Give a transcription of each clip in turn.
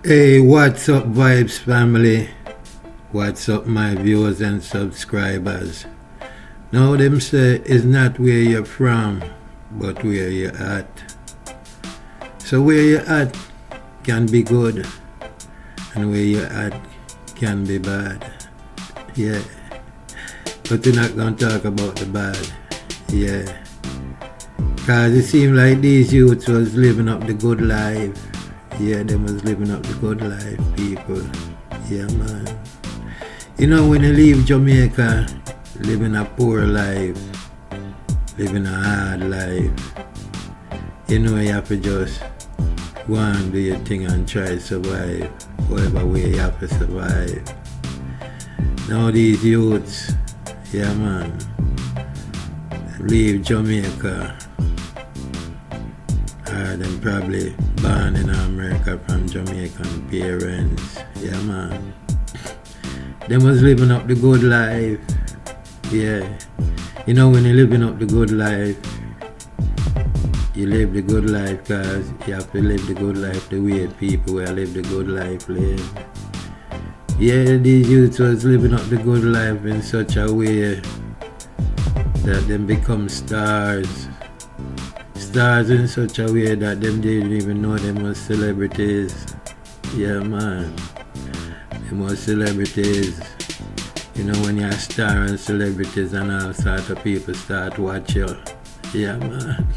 Hey, what's up, Vibes family? What's up, my viewers and subscribers? Now, them say it's not where you're from, but where you're at. So, where you're at can be good, and where you're at can be bad. Yeah. But we're not going to talk about the bad. Yeah. Because it seemed like these youths was living up the good life. Yeah, they was living up the good life, people. Yeah, man. You know, when you leave Jamaica, living a poor life, living a hard life, you know you have to just go and do your thing and try to survive, whatever way you have to survive. Now these youths, yeah, man, leave Jamaica. Them probably born in America from Jamaican parents. Yeah, man. Them was living up the good life. Yeah. You know, when you're living up the good life, you live the good life because you have to live the good life the way people will live the good life live. Yeah, these youths was living up the good life in such a way that them become stars. Stars in such a way that them didn't even know them was celebrities. Yeah, man. Them was celebrities. You know, when you're a star and celebrities and all sort of people start watch you. Yeah, man.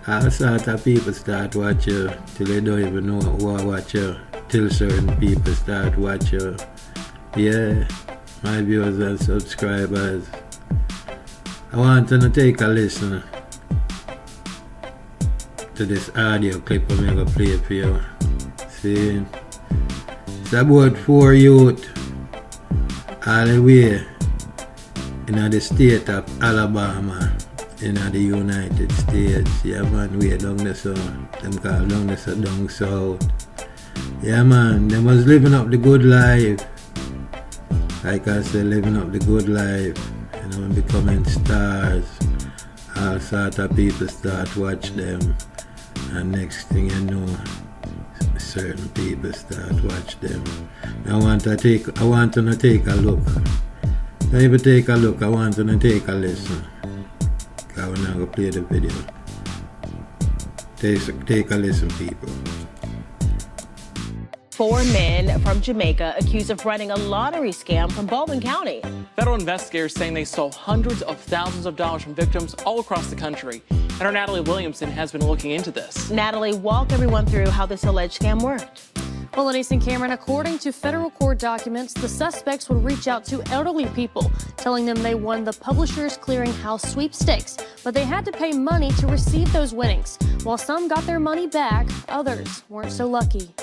All sort of people start watch you till they don't even know who watch you. Till certain people start watch you. Yeah, my viewers and subscribers. I want to take a listen to this audio clip I'm going to play for you. See, it's about 4 youth all the way in the state of Alabama in the United States. Yeah, man, way down the south. Them call down the south, down south. Yeah, man, them was living up the good life. Like I said, living up the good life. You know, becoming stars. All sort of people start watch them. And next thing you know, certain people start watch them. Now I want to take a look. Not even take a look, I want to take a listen. Because we're not going to play the video. Take a listen, people. 4 men from Jamaica accused of running a lottery scam from Baldwin County. Federal investigators saying they stole hundreds of thousands of dollars from victims all across the country. And our Natalie Williamson has been looking into this. Natalie, walk everyone through how this alleged scam worked. Well, Denise and Cameron, according to federal court documents, the suspects would reach out to elderly people, telling them they won the Publishers Clearinghouse sweepstakes, but they had to pay money to receive those winnings. While some got their money back, others weren't so lucky.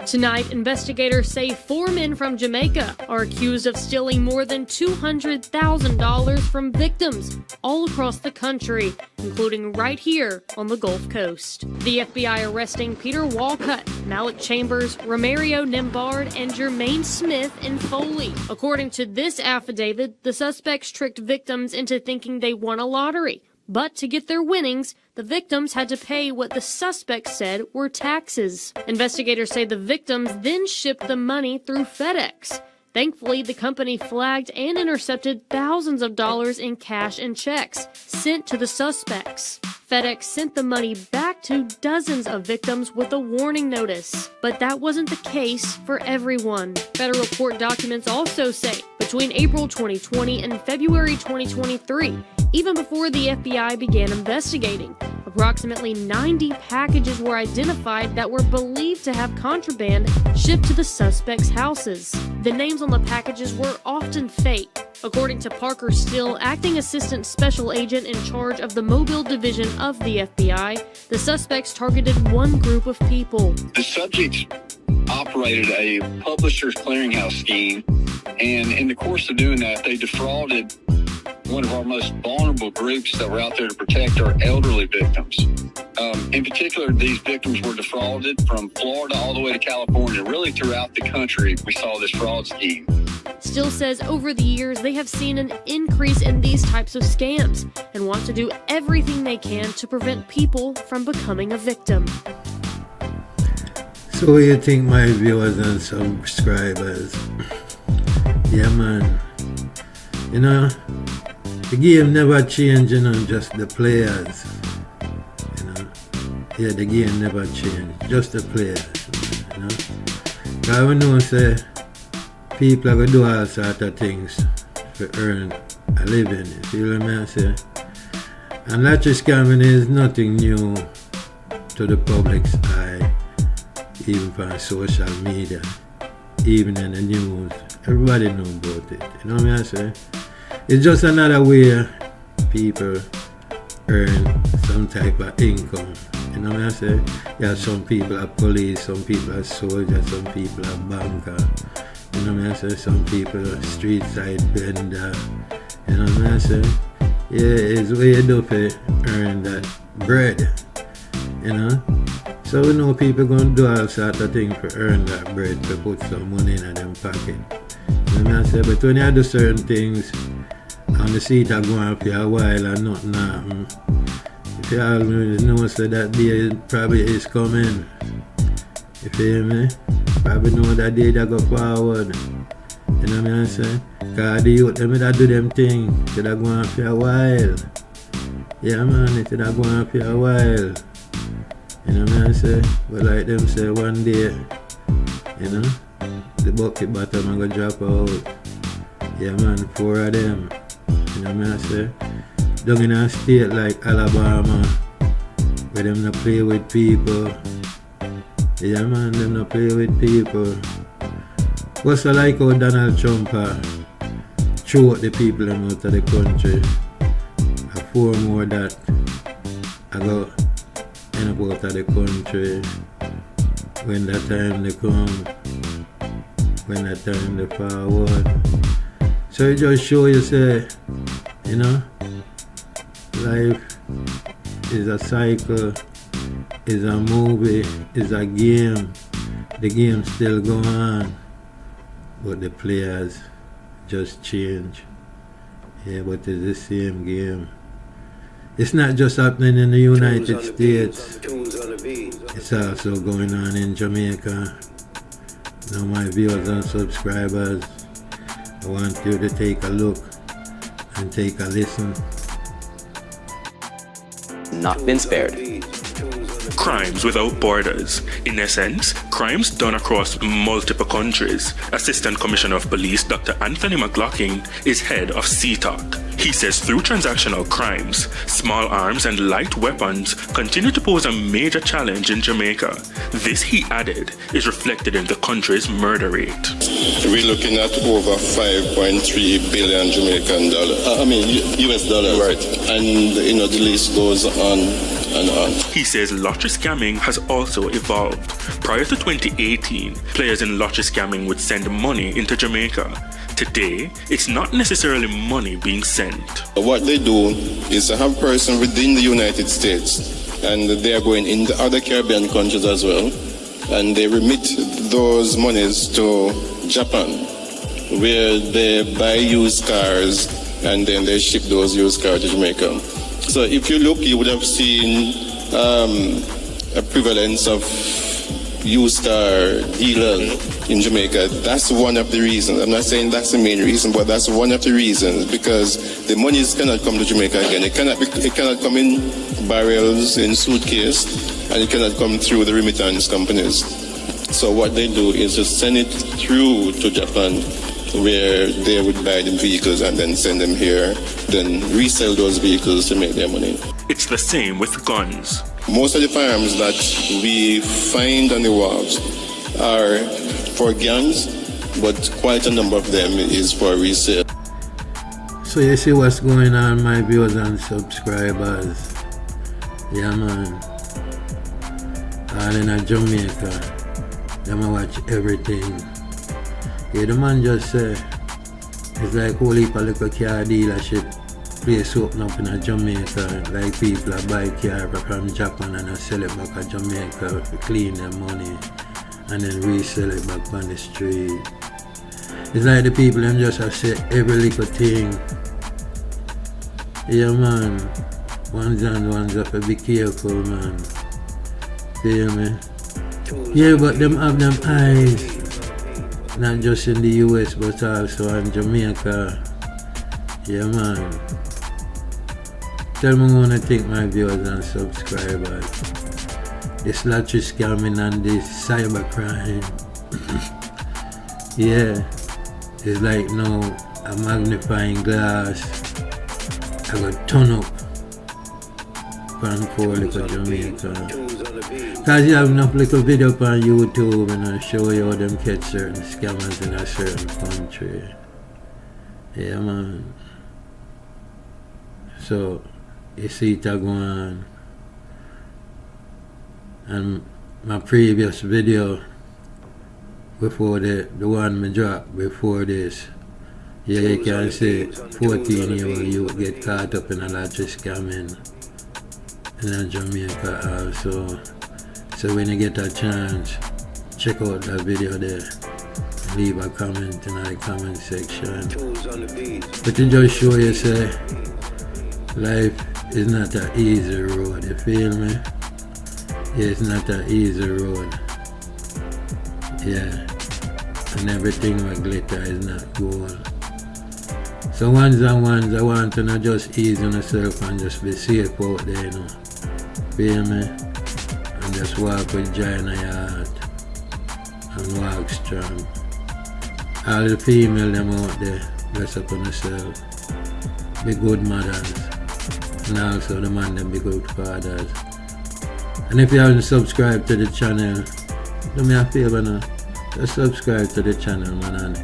Tonight, investigators say 4 men from Jamaica are accused of stealing more than $200,000 from victims all across the country, including right here on the Gulf Coast. The FBI arresting Peter Walcott, Malik Chambers, Romario Nimbard, and Jermaine Smith in Foley. According to this affidavit, the suspects tricked victims into thinking they won a lottery. But to get their winnings, the victims had to pay what the suspects said were taxes. Investigators say the victims then shipped the money through FedEx. Thankfully, the company flagged and intercepted thousands of dollars in cash and checks sent to the suspects. FedEx sent the money back to dozens of victims with a warning notice. But that wasn't the case for everyone. Federal court documents also say between April 2020 and February 2023, even before the FBI began investigating, approximately 90 packages were identified that were believed to have contraband shipped to the suspects' houses. The names on the packages were often fake. According to Parker Still, acting assistant special agent in charge of the Mobile division of the FBI, the suspects targeted one group of people. The subjects operated a Publishers Clearinghouse scheme, and in the course of doing that, they defrauded one of our most vulnerable groups that were out there to protect our elderly victims. In particular, these victims were defrauded from Florida all the way to California. Really throughout the country, we saw this fraud scheme. Still says over the years they have seen an increase in these types of scams and want to do everything they can to prevent people from becoming a victim. So what you think, my viewers and subscribers? Yeah, man. You know, the game never change, you know, just the players. You know, yeah, the game never change, just the players. You know, because we know, say, people are going to do all sorts of things to earn a living. You feel what I say? And lottery scamming is nothing new to the public's eye, even from social media, even in the news. Everybody know about it. You know what I say? It's just another way people earn some type of income. You know what I say? Yeah, some people are police, some people are soldiers, some people are banker. You know what I say? Some people are street side vendor. You know what I say? Yeah, it's way you do to earn that bread. You know? So we know people gonna do all sorts of things to earn that bread, to put some money in them pocket. You know what I say? But when you do certain things, and the seat are going up for a while and nothing happen, if you always know so that day probably is coming. You feel me? Probably know that day that go forward. You know what I say? Because the youth, them that do them things, it are going for a while. Yeah, man, it are going for a while. You know what I say? But like them say, one day, you know, the bucket bottom are going to drop out. Yeah, man, 4 of them. You know what I say? Down in a state like Alabama, where them not play with people. Yeah, man, them not play with people. What's it like how Donald Trump threw out the people them out of the country? 4 more that I go end up out of the country when that time they come, when that time they forward. So it just show you say, you know, life is a cycle, is a movie, is a game. The game still go on, but the players just change. Yeah, but it's the same game. It's not just happening in the United States. It's also going on in Jamaica. Now my viewers and subscribers, I want you to take a look and take a listen. Not been spared. Crimes without borders. In essence, crimes done across multiple countries. Assistant Commissioner of Police Dr. Anthony McLaughlin is head of CTOC. He says through transactional crimes, small arms and light weapons continue to pose a major challenge in Jamaica. This, he added, is reflected in the country's murder rate. We're looking at over 5.3 billion Jamaican dollars. US dollars. Right. And, you know, the list goes on and on. He says lottery scamming has also evolved. Prior to 2018, players in lottery scamming would send money into Jamaica. Today, it's not necessarily money being sent. What they do is to have a person within the United States, and they are going into other Caribbean countries as well, and they remit those monies to Japan, where they buy used cars, and then they ship those used cars to Jamaica. So if you look, you would have seen a prevalence of used car dealers in Jamaica. That's one of the reasons. I'm not saying that's the main reason, but that's one of the reasons, because the monies cannot come to Jamaica again. It cannot come in barrels, in suitcase, and it cannot come through the remittance companies. So what they do is just send it through to Japan, where they would buy the vehicles and then send them here, then resell those vehicles to make their money. It's the same with guns. Most of the firearms that we find on the wharves are for gangs, but quite a number of them is for resale. So you see what's going on, my viewers and subscribers. Yeah, man. All in Jamaica, them watch everything. Yeah, the man just say, it's like whole heap of little car dealership place open up in Jamaica, like people buy car from Japan and sell it back to Jamaica to clean their money and then resell it back on the street. It's like the people them just say every little thing. Yeah, man, ones and ones have to be careful, man. Feel me? Yeah, but them have them eyes, not just in the US, but also in Jamaica. Yeah, man. Tell me what I think, my viewers and subscribers. This lottery scamming and this cybercrime. Yeah, it's like now a magnifying glass. I got turn up pan for little Jamaica. Cause you have enough little video on YouTube and I show you how them catch certain scammers in a certain country. Yeah, man. So you see it go on. And my previous video before the one me dropped before this, yeah, you can see 14-year-old youth get caught up in a lottery scamming in Jamaica also. So when you get a chance, check out that video there. Leave a comment in the comment section. But to just show you, say, life is not an easy road, you feel me? Yeah, it's not an easy road. Yeah. And everything with glitter is not gold. So ones and ones, I want to not just ease on yourself and just be safe out there, you know. Feel me? And just walk with joy in your heart. And walk strong. All the female them out there, bless up on yourself. Be good mothers. And also the man them be good fathers. And if you haven't subscribed to the channel, do me a favor now. Just subscribe to the channel, man, and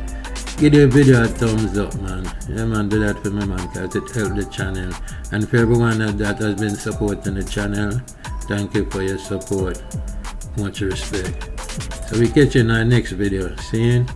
give the video a thumbs up, man. Yeah, man, do that for me, man, because it helps the channel. And for everyone that has been supporting the channel, thank you for your support. Much respect. So we catch you in our next video. See you?